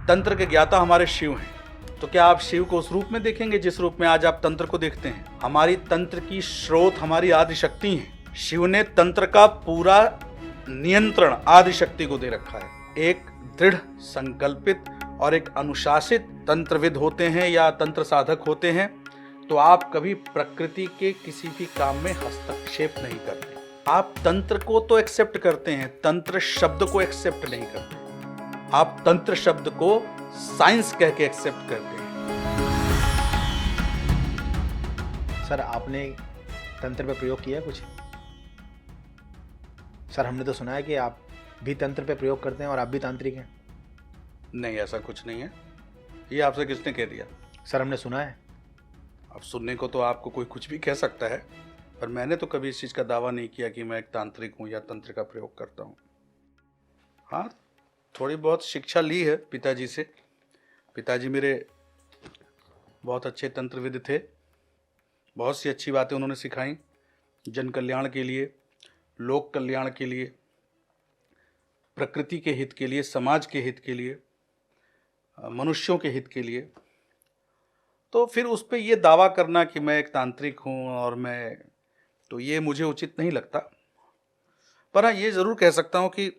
तंत्र के ज्ञाता हमारे शिव हैं, तो क्या आप शिव को उस रूप में देखेंगे जिस रूप में आज आप तंत्र को देखते हैं? हमारी तंत्र की स्रोत हमारी आदि शक्ति है। शिव ने तंत्र का पूरा नियंत्रण आदि शक्ति को दे रखा है। एक दृढ़ संकल्पित और एक अनुशासित तंत्रविद होते हैं या तंत्र साधक होते हैं तो आप कभी प्रकृति के किसी भी काम में हस्तक्षेप नहीं करते। आप तंत्र को तो एक्सेप्ट करते हैं, तंत्र शब्द को एक्सेप्ट नहीं करते। आप तंत्र शब्द को साइंस कह के एक्सेप्ट करते हैं। सर, आपने तंत्र पे प्रयोग किया कुछ? सर, हमने तो सुना है कि आप भी तंत्र पे प्रयोग करते हैं और आप भी तांत्रिक हैं। नहीं, ऐसा कुछ नहीं है। ये आपसे किसने कह दिया? सर, हमने सुना है। अब सुनने को तो आपको कोई कुछ भी कह सकता है, पर मैंने तो कभी इस चीज़ का दावा नहीं किया कि मैं एक तांत्रिक हूँ या तंत्र का प्रयोग करता हूँ। हाँ, थोड़ी बहुत शिक्षा ली है पिताजी से। पिताजी मेरे बहुत अच्छे तंत्रविद थे। बहुत सी अच्छी बातें उन्होंने सिखाई, जन कल्याण के लिए, लोक कल्याण के लिए, प्रकृति के हित के लिए, समाज के हित के लिए, मनुष्यों के हित के लिए। तो फिर उस पर यह दावा करना कि मैं एक तांत्रिक हूँ और तो ये मुझे उचित नहीं लगता। पर हाँ, ये ज़रूर कह सकता हूँ कि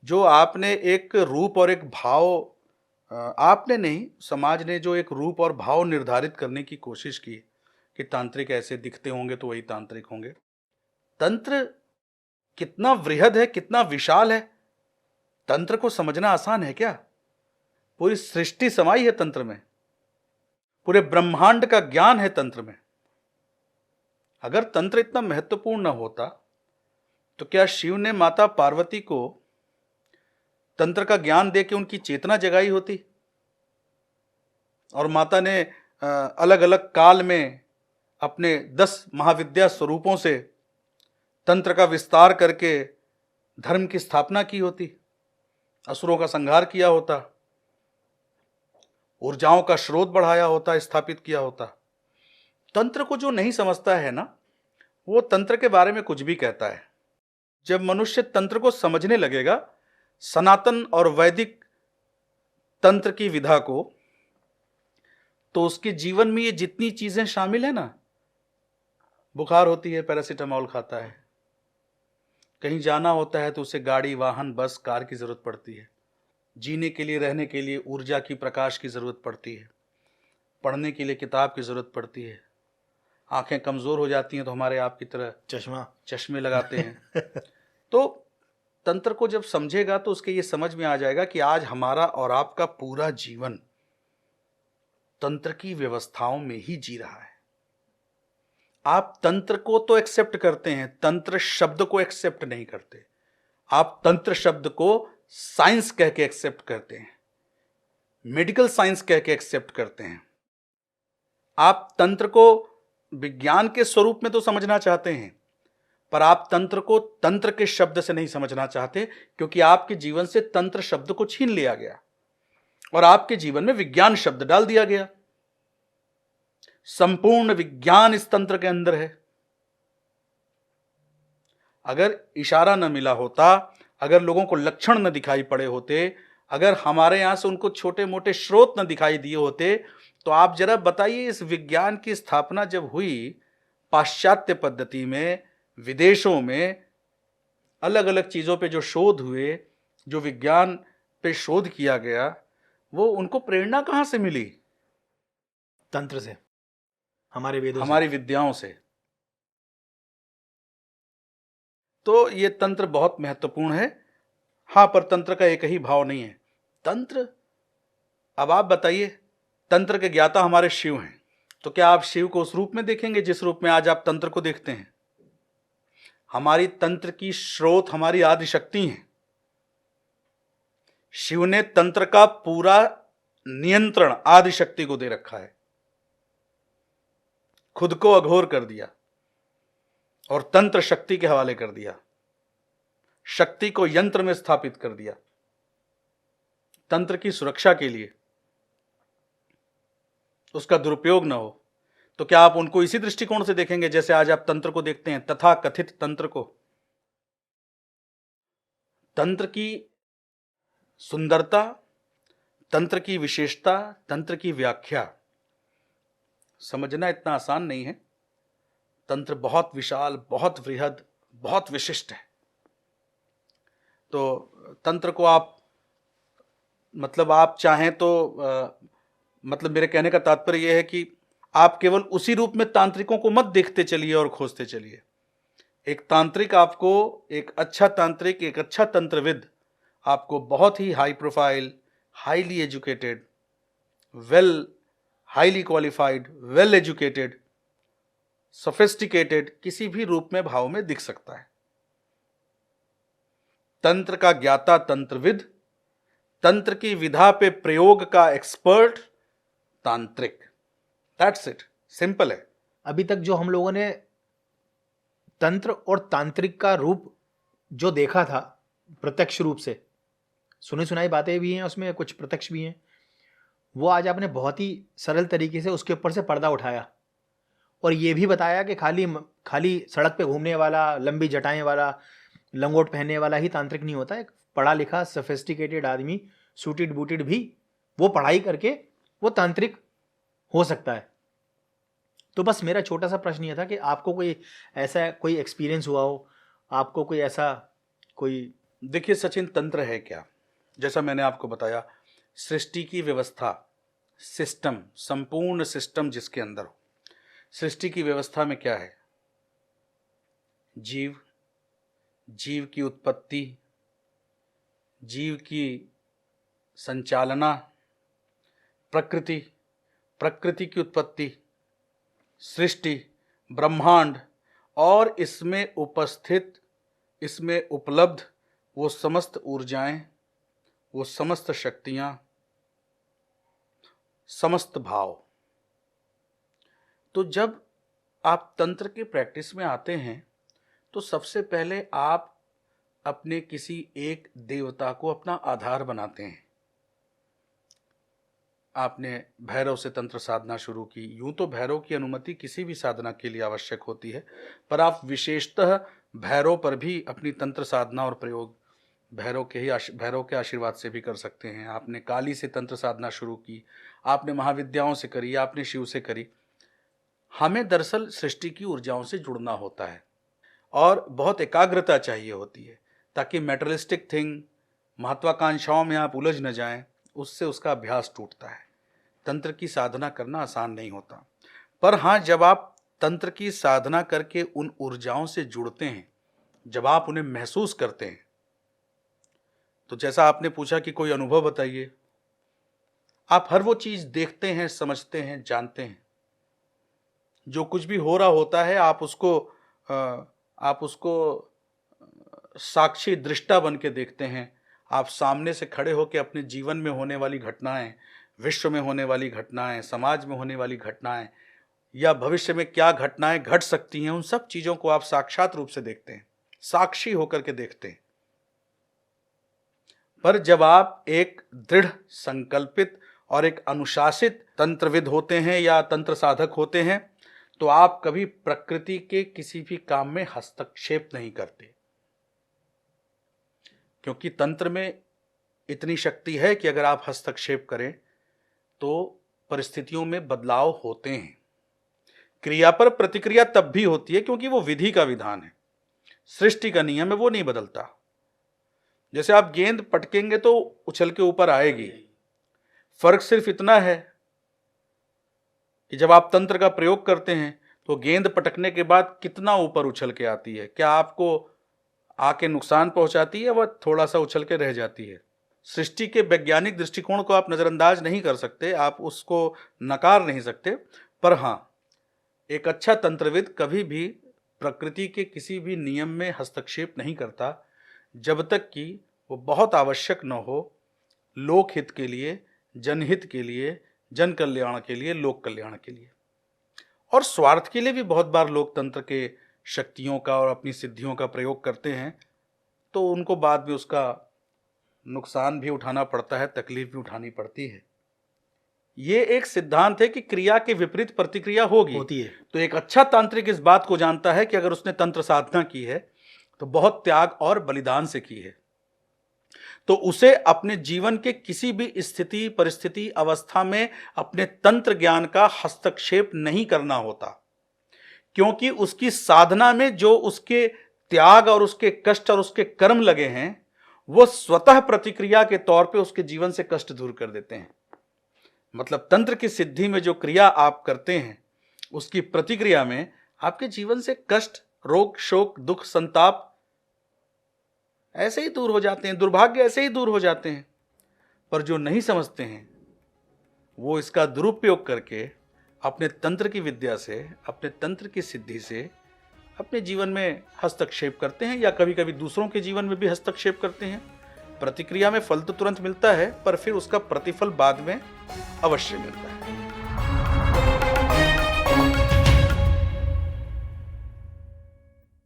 जो आपने एक रूप और एक भाव, आपने नहीं, समाज ने जो एक रूप और भाव निर्धारित करने की कोशिश की कि तांत्रिक ऐसे दिखते होंगे तो वही तांत्रिक होंगे। तंत्र कितना वृहद है, कितना विशाल है। तंत्र को समझना आसान है क्या? पूरी सृष्टि समाई है तंत्र में, पूरे ब्रह्मांड का ज्ञान है तंत्र में। अगर तंत्र इतना महत्वपूर्ण न होता तो क्या शिव ने माता पार्वती को तंत्र का ज्ञान दे के उनकी चेतना जगाई होती और माता ने अलग अलग काल में अपने 10 महाविद्या स्वरूपों से तंत्र का विस्तार करके धर्म की स्थापना की होती, असुरों का संहार किया होता, ऊर्जाओं का स्रोत बढ़ाया होता, स्थापित किया होता। तंत्र को जो नहीं समझता है ना, वो तंत्र के बारे में कुछ भी कहता है। जब मनुष्य तंत्र को समझने लगेगा, सनातन और वैदिक तंत्र की विधा को, तो उसके जीवन में ये जितनी चीजें शामिल है ना, बुखार होती है पैरासीटामोल खाता है, कहीं जाना होता है तो उसे गाड़ी, वाहन, बस, कार की जरूरत पड़ती है, जीने के लिए, रहने के लिए ऊर्जा की, प्रकाश की जरूरत पड़ती है, पढ़ने के लिए किताब की जरूरत पड़ती है, आंखें कमजोर हो जाती हैं तो हमारे आप की तरह चश्मे लगाते हैं। तो तंत्र को जब समझेगा तो उसके ये समझ में आ जाएगा कि आज हमारा और आपका पूरा जीवन तंत्र की व्यवस्थाओं में ही जी रहा है। आप तंत्र को तो एक्सेप्ट करते हैं, तंत्र शब्द को एक्सेप्ट नहीं करते। आप तंत्र शब्द को साइंस कह के एक्सेप्ट करते हैं, मेडिकल साइंस कह के एक्सेप्ट करते हैं। आप तंत्र को विज्ञान के स्वरूप में तो समझना चाहते हैं, पर आप तंत्र को तंत्र के शब्द से नहीं समझना चाहते, क्योंकि आपके जीवन से तंत्र शब्द को छीन लिया गया और आपके जीवन में विज्ञान शब्द डाल दिया गया। संपूर्ण विज्ञान इस तंत्र के अंदर है। अगर इशारा न मिला होता, अगर लोगों को लक्षण न दिखाई पड़े होते, अगर हमारे यहां से उनको छोटे मोटे स्रोत न दिखाई दिए होते, तो आप जरा बताइए, इस विज्ञान की स्थापना जब हुई पाश्चात्य पद्धति में, विदेशों में अलग अलग चीजों पे जो शोध हुए, जो विज्ञान पे शोध किया गया, वो उनको प्रेरणा कहां से मिली? तंत्र से, हमारे वेदों, हमारी विद्याओं से। तो ये तंत्र बहुत महत्वपूर्ण है। हाँ, पर तंत्र का एक ही भाव नहीं है। तंत्र, अब आप बताइए, तंत्र के ज्ञाता हमारे शिव हैं, तो क्या आप शिव को उस रूप में देखेंगे जिस रूप में आज आप तंत्र को देखते हैं? हमारी तंत्र की स्रोत हमारी आदि शक्ति है। शिव ने तंत्र का पूरा नियंत्रण आदि शक्ति को दे रखा है। खुद को अघोर कर दिया और तंत्र शक्ति के हवाले कर दिया, शक्ति को यंत्र में स्थापित कर दिया तंत्र की सुरक्षा के लिए, उसका दुरुपयोग न हो। तो क्या आप उनको इसी दृष्टिकोण से देखेंगे जैसे आज आप तंत्र को देखते हैं, तथा कथित तंत्र को? तंत्र की सुंदरता, तंत्र की विशेषता, तंत्र की व्याख्या समझना इतना आसान नहीं है। तंत्र बहुत विशाल, बहुत वृहद, बहुत विशिष्ट है। तो तंत्र को आप चाहें तो मेरे कहने का तात्पर्य यह है कि आप केवल उसी रूप में तांत्रिकों को मत देखते चलिए और खोजते चलिए। एक तांत्रिक आपको, एक अच्छा तांत्रिक, एक अच्छा तंत्रविद आपको बहुत ही high profile, highly educated, highly qualified, well educated, sophisticated किसी भी रूप में, भाव में दिख सकता है। तंत्र का ज्ञाता तंत्रविद, तंत्र की विधा पे प्रयोग का एक्सपर्ट तांत्रिक। दैट्स इट, सिंपल है। अभी तक जो हम लोगों ने तंत्र और तांत्रिक का रूप जो देखा था प्रत्यक्ष रूप से, सुनी सुनाई बातें भी हैं उसमें, कुछ प्रत्यक्ष भी हैं, वो आज आपने बहुत ही सरल तरीके से उसके ऊपर से पर्दा उठाया और ये भी बताया कि खाली सड़क पे घूमने वाला, लंबी जटाएं वाला, लंगोट पहनने वाला ही तांत्रिक नहीं होता। एक पढ़ा लिखा सोफिस्टिकेटेड आदमी, सूटेड बूटेड भी, वो पढ़ाई करके वो तांत्रिक हो सकता है। तो बस मेरा छोटा सा प्रश्न ये था कि आपको कोई ऐसा कोई एक्सपीरियंस हुआ हो, आपको कोई ऐसा कोई। देखिए सचिन, तंत्र है क्या? जैसा मैंने आपको बताया, सृष्टि की व्यवस्था, सिस्टम, संपूर्ण सिस्टम जिसके अंदर हो। सृष्टि की व्यवस्था में क्या है? जीव, जीव की उत्पत्ति, जीव की संचालना, प्रकृति, प्रकृति की उत्पत्ति, सृष्टि, ब्रह्मांड और इसमें उपस्थित, इसमें उपलब्ध वो समस्त ऊर्जाएं, वो समस्त शक्तियां, समस्त भाव। तो जब आप तंत्र की प्रैक्टिस में आते हैं तो सबसे पहले आप अपने किसी एक देवता को अपना आधार बनाते हैं। आपने भैरव से तंत्र साधना शुरू की। यूं तो भैरव की अनुमति किसी भी साधना के लिए आवश्यक होती है, पर आप विशेषतः भैरव पर भी अपनी तंत्र साधना और प्रयोग भैरव के आशीर्वाद से भी कर सकते हैं। आपने काली से तंत्र साधना शुरू की, आपने महाविद्याओं से करी, आपने शिव से करी। हमें दरअसल सृष्टि की ऊर्जाओं से जुड़ना होता है और बहुत एकाग्रता चाहिए होती है, ताकि मेटेरियलिस्टिक थिंग, महत्वाकांक्षाओं में आप उलझ न जाएं। उससे उसका अभ्यास टूटता है। तंत्र की साधना करना आसान नहीं होता। पर हाँ, जब आप तंत्र की साधना करके उन ऊर्जाओं से जुड़ते हैं, जब आप उन्हें महसूस करते हैं, तो जैसा आपने पूछा कि कोई अनुभव बताइए, आप हर वो चीज देखते हैं, समझते हैं, जानते हैं। जो कुछ भी हो रहा होता है आप उसको साक्षी दृष्टा बन के देखते हैं। आप सामने से खड़े होकर अपने जीवन में होने वाली घटनाएं, विश्व में होने वाली घटनाएं, समाज में होने वाली घटनाएं या भविष्य में क्या घटनाएं घट सकती हैं, उन सब चीजों को आप साक्षात रूप से देखते हैं, साक्षी होकर के देखते हैं। पर जब आप एक दृढ़ संकल्पित और एक अनुशासित तंत्रविद होते हैं या तंत्र साधक होते हैं, तो आप कभी प्रकृति के किसी भी काम में हस्तक्षेप नहीं करते, क्योंकि तंत्र में इतनी शक्ति है कि अगर आप हस्तक्षेप करें तो परिस्थितियों में बदलाव होते हैं। क्रिया पर प्रतिक्रिया तब भी होती है क्योंकि वो विधि का विधान है, सृष्टि का नियम है, वो नहीं बदलता। जैसे आप गेंद पटकेंगे तो उछल के ऊपर आएगी। फर्क सिर्फ इतना है कि जब आप तंत्र का प्रयोग करते हैं तो गेंद पटकने के बाद कितना ऊपर उछल के आती है, क्या आपको आके नुकसान पहुंचाती है, वह थोड़ा सा उछल के रह जाती है। सृष्टि के वैज्ञानिक दृष्टिकोण को आप नजरअंदाज नहीं कर सकते, आप उसको नकार नहीं सकते। पर हाँ, एक अच्छा तंत्रविद कभी भी प्रकृति के किसी भी नियम में हस्तक्षेप नहीं करता जब तक कि वो बहुत आवश्यक न हो, लोकहित के लिए, जनहित के लिए, जन कल्याण के लिए, लोक कल्याण के लिए। और स्वार्थ के लिए भी बहुत बार लोग तंत्र के शक्तियों का और अपनी सिद्धियों का प्रयोग करते हैं, तो उनको बाद में उसका नुकसान भी उठाना पड़ता है, तकलीफ भी उठानी पड़ती है। ये एक सिद्धांत है कि क्रिया के विपरीत प्रतिक्रिया होती है। तो एक अच्छा तांत्रिक इस बात को जानता है कि अगर उसने तंत्र साधना की है तो बहुत त्याग और बलिदान से की है। तो उसे अपने जीवन के किसी भी स्थिति, परिस्थिति, अवस्था में अपने तंत्र ज्ञान का हस्तक्षेप नहीं करना होता, क्योंकि उसकी साधना में जो उसके त्याग और उसके कष्ट और उसके कर्म लगे हैं, वो स्वतः प्रतिक्रिया के तौर पे उसके जीवन से कष्ट दूर कर देते हैं। मतलब तंत्र की सिद्धि में जो क्रिया आप करते हैं, उसकी प्रतिक्रिया में आपके जीवन से कष्ट, रोग, शोक, दुख, संताप ऐसे ही दूर हो जाते हैं, दुर्भाग्य ऐसे ही दूर हो जाते हैं। पर जो नहीं समझते हैं, वो इसका दुरुपयोग करके अपने तंत्र की विद्या से, अपने तंत्र की सिद्धि से अपने जीवन में हस्तक्षेप करते हैं, या कभी कभी दूसरों के जीवन में भी हस्तक्षेप करते हैं। प्रतिक्रिया में फल तो तुरंत मिलता है, पर फिर उसका प्रतिफल बाद में अवश्य मिलता है।